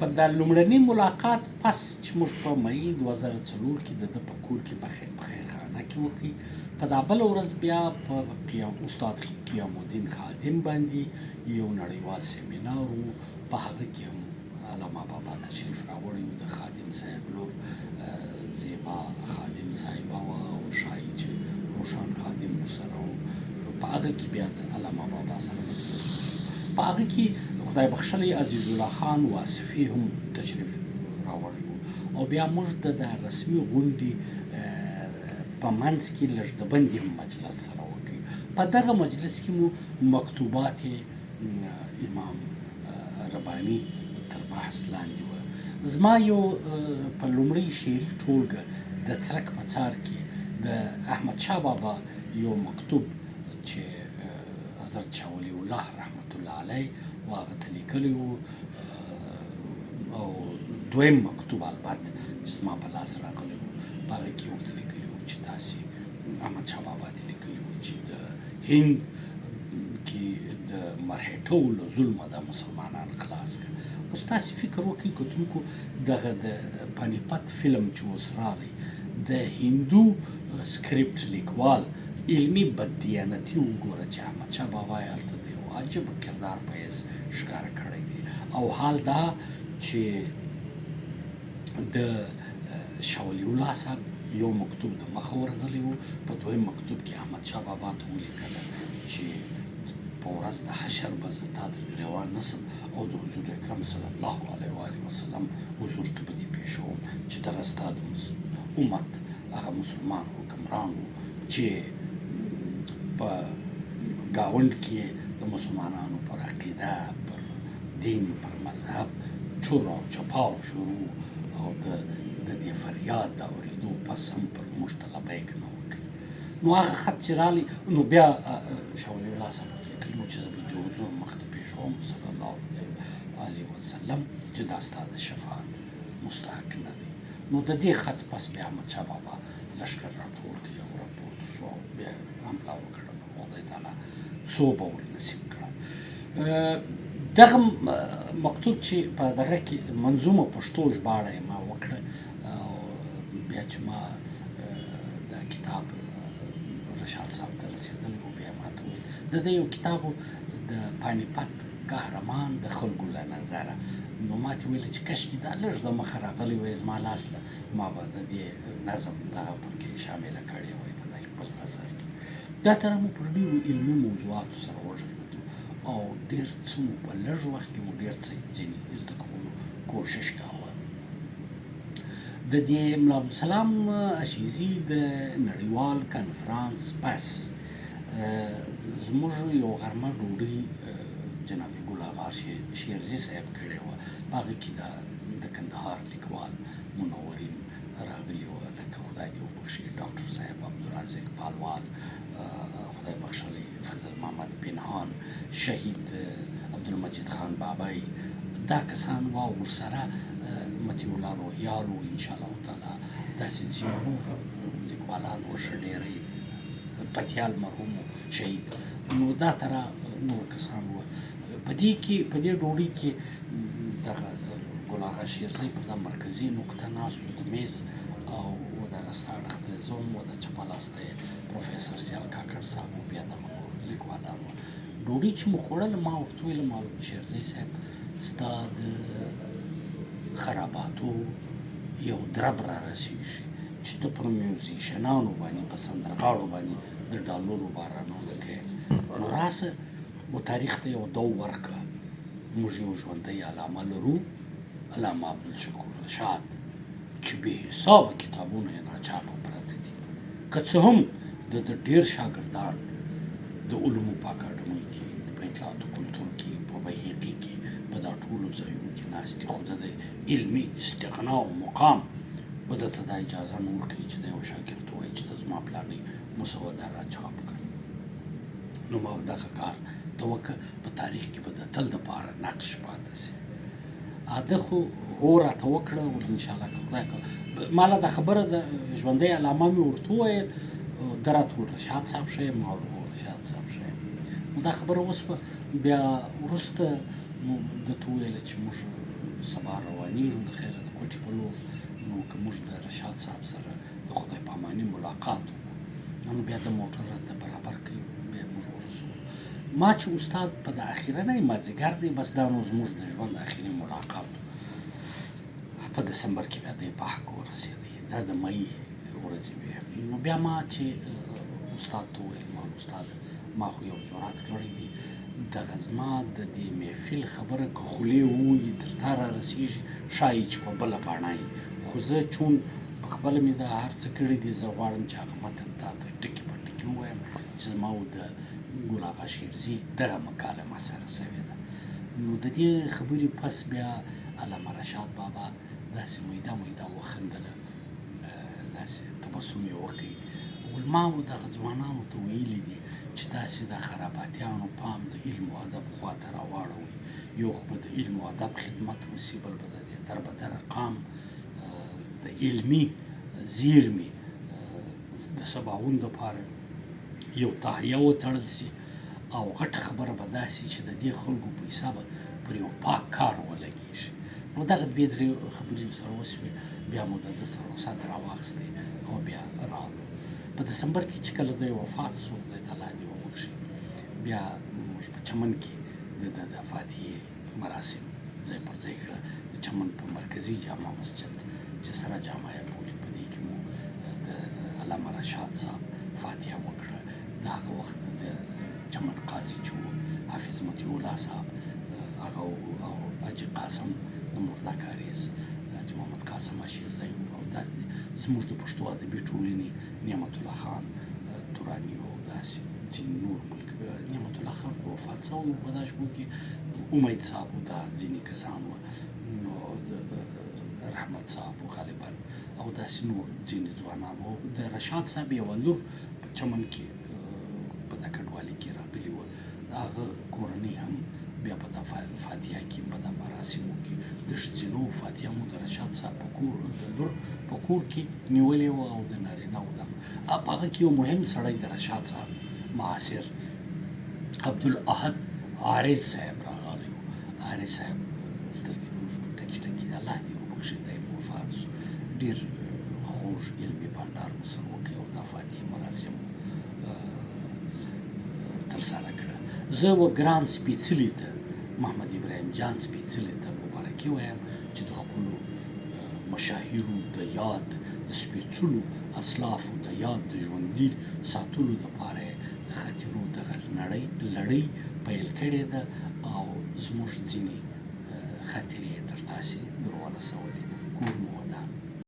په دا لومړني ملاقات پس چې موږ په مئی 2004 کې د ده په کور کې په خیرخانه کې وکړي، په دا بله ورځ بیا په استاد قیام الدین خادم باندې یو نړیوال سیمینار و، په هغه کې هم علامه بابا تشریف راوړی و، د خادم صاحب لور زیبا خادم صاحبه وه او ښایي چې روشان خادم ورسره و. په هغه کې بیا د علامه بابا سره مجلس وشو. په هغه کې خدای بخښلی عزیز الله خان واصفي هم تشریف راوړی و او بیا موږ د رسمي غونډې په منځ کې لږ د بندي هم مجلس سره وکړي. په دغه مجلس کې مو مکتوبات امام رباني تر بحث لاندې وه. زما یو په لومړۍ شعري ټولګه د څرک په څار کې د احمدشاه بابا یو مکتوب چې حضرت شاه ولی الله رحمت الله علیه و هغه ته لیکلی و او دویم مکتوب البته چې زما په لاس راغلی و، په هغه کې ورته لیکلي و چې داسې احمدشاه بابا ته لیکلي و چې د هند کې د مرهټو له ظلمه د مسلمانان خلاص کړه. اوس تاسې فکر وکړئ کتونکو دغه د پانیپت فلم چې اوس راغلی د هندو سکریپټ لیکوال علمي بددیانتي وګوره چې احمدشاه بابا یې هلته د یو عجبه کردار په حیث ښکاره کړی دی. او حال دا چې د شاه ولی الله صاحب یو مکتوب د مخه ورغلی و، په دویم مکتوب کې احمدشاه بابا ته ولیکله چې په ورځ د حشر به زه تا در ګرېوان نسم او د حضور اکرم صلی الله علیه و آله وسلم حضور ته به دې پېښوم چې دغه ستا د امت هغه مسلمان حکمران و چې په ګاونډ کې د مسلمانانو پر عقیده، پر دین، پر مذهب چور او چپاو شروع او د دې فریاد د اورېدو پس هم پر موږ ته لبیک نه وکړي. نو هغه خط چې راغلی نو بیا شاه ولی الله صاحب ورته لیکلي وو چې زه به د حضور مخ ته پېښوم صلی الله علیه وسلم چې دا ستا د شفاعت مستحق نه دی. نو د دې خط پس بیا احمدشاه بابا لښکر راټول کړي او راپورته شو او بیا حمله وکړه. نو خدای تعالی صوبه ور نصیب کړه. دغه مکتوب چې په دغه کې منظومه پښتو ژباړه یې ما وکړه او بیا چې ما دا کتاب رشاد صاحب ته رسېدلی و بیا ما ته وویل د ده یو کتاب و د پانیپت قهرمان د خلکو له نظره. نو ما ته ویل چې کشکې دا لږ د مخه راغلی وای زما لاس له ما به د دې نظم دغه پکې شامله کړې وای په دغه خپل اثر کې. دا تره مو پر ډېرو علمي موضوعاتو سره وغږېدو او ډېر څه مو په لږ وخت کې مو ډېر څه ځینې زده کولو کوشش کاوه. د دې ملا عبدالسلام عشیزي د نړیوال کنفرانس پس زموږ یو غرمه ډوډۍ جناب ګل اغا شیرزي صاحب کړې وه. په هغه کې د کندهار لیکوال منورین راغلي وه لکه خدای دې وبخښي ډاکټر صاحب عبدالرازق پالوال، خدای بخښلی فضل محمد پنهان، شهید عبدالمجید خان بابی، دا کسان وه او ورسره مطیع الله روهیال و انشاءالله تعالی داسې ځینې نور لیکوالان و ښه ډېری پتیال مرحوم شهید. نو دا تره نور کسان وه. په دې ډوډۍ کې دغه ګل اغا شیرزی پر دا مرکزي نقطه ناست و د میز او د رسته اړخ ته زه وم و د چپه لاس ته یې پروفیسر سیال کاکړ صاحب و بیا دغه نور لیکوالان وه. ډوډۍ چې مو خوړله ما ورته ویله ما شیرزی صاحب ستا د خراباتو یو درب را رسېږي چې ته پر میوزیشنانو باندې په سندرغاړو باندې د ډالرو بارانونه کوې. نو راسه و تاریخ ته یو دو ورکړه. موږ یو ژوندی علامه لرو، علامه عبدالشکور رشاد چې بې حسابه کتابونه یې ناچاپه پراته دي. که څه هم د ډېر شاګردان د علومو په اکاډمۍ کې، په اطلاعاتو کلتور کې، په بهیقي کې، په دا ټولو ځایونو کې ناست دي، خو د علمي استغنا او مقام به درته دا اجازه نه ورکوي چې د یو شاګرد ووایي چې ته زما پلانې مسوده راچاپ کړه. نو ما دغه کار ته وکړه، په تاریخ کې به د تل دپاره نقش پاتې شي. ده خو هو راته وکړه او انشاءالله که خدای کړه ما له دا خبره د ژوندی علامه مې ورته وویل، ده راته وویل رشاد صاحب ښه یم، ما ورته وویل رشاد صاحب ښه یم. نو دا خبره وسوه. بیا وروسته مو درته وویله چې موږ سبا روانېږو د خیره د کوټې په لور. نو که موږ د رشاد صاحب سره د خدای په اماني ملاقات وکړو، نو بیا د موټر راته برابر کوي، بیا موږ ورسو. ما چې استاد په د اخرنی مازدیګر دی، بس دا نو زموږ د ژوند اخري ملاقات په دسمبر کې بیا دی په حق ورسېدی. دا د مۍ ورځې وې. نو بیا ما چې استاد ته وویل، ما استاد ما خو یو جرات کړی دی، دغه زما د دې محفل خبره که خولې ووایي تر تا را رسېږي، ښایي چې په بله بڼه وي، خو زه چون په خپله مې دا هر څه کړي دي، زه غواړم چې هغه متن تا ته ټکي په ټکي ووایم چې زما او د ګل اغا شیرزي دغه مکالمه سره سوې ده. نو د دې خبرې پس بیا علامه رشاد بابا داسې میده میده وخندله، داسې تبسم یې وکړ. ول ما و دغه ځوانانو ته ویلي دي چې داسې د خراباتیانو پام د علم و ادب خواته راواړوئ. یو خو به د علم و ادب خدمت وسي، بل به د دې دربدره قام د علمي زیرمې د سباوون دپاره یو تاهیه وتړل سي، او غټه خبره به دا سي چې د دې خلکو پیسه به پر یو پاک کار ولګېږي. نو دغه دوې درې خبرې سره وسوې. بیا مو د ده څخه رخصت راواخیستی او بیا راغلو. په دسمبر کې چې کله دی وفات شو، خدای تعالی دې وبخښي، بیا موږ په چمن کې د فاتحې مراسم ځای پر ځای کړه. د چمن په مرکزي جامع مسجد چې سره جامع یې بولي، په دې کې مو د علامه رشاد صاحب فاتحه وکړه. د هغه وخت د چمن قاضي چې و حافظ مطیع الله صاحب، هغه او حاجي قاسم د مرلا کاریز، حاجي محمد قاسم عاشقزی، او داسې زموږ د پښتو ادبي ټولنې نعمت الله خان توراني، او داسې ځینې نور نعمت الله خان خو وفات شوی و په دا شپو کې، امید صاحب و، دا ځینې کسان وو، نو رحمت صاحب و غالبا، او داسې نور ځینې ځوانان وو. د رشاد صاحب یوه لور په چمن کې په دا کډوالۍ کې راغلې وه، هغه کورنۍ هم بیا په دا فاتحه کې په دا مراسمو کې د ښځینو فاتحه مو د رشاد صاحب په کور د لور په کور کې نیولې وه، او د نارینهو د په هغه کې یو مهم سړی د رشاد صاحب معاصر عبدالاحد عارض صاحب راغلی و. عارض صاحب سترګې د اوښکو ټکي ټکي، الله دې وبخښي، دی وفات شو. ډېر خوږ علمي بانډار مو سره وکړی او دا فاتحې مراسم ترسره کړه. زه و ګران سپېڅلي ته محمد ابراهیم جان سپېڅلي ته مبارکي وایم چې د خپلو مشاهیرو د یاد د سپېڅلو اسلافو د یاد د ژوندي ساتلو دپاره یې د خاطرو دغه لړۍ پیل کړې ده، او زموږ ځینې خاطرې یې تر تاسې در ورسولې. کور مو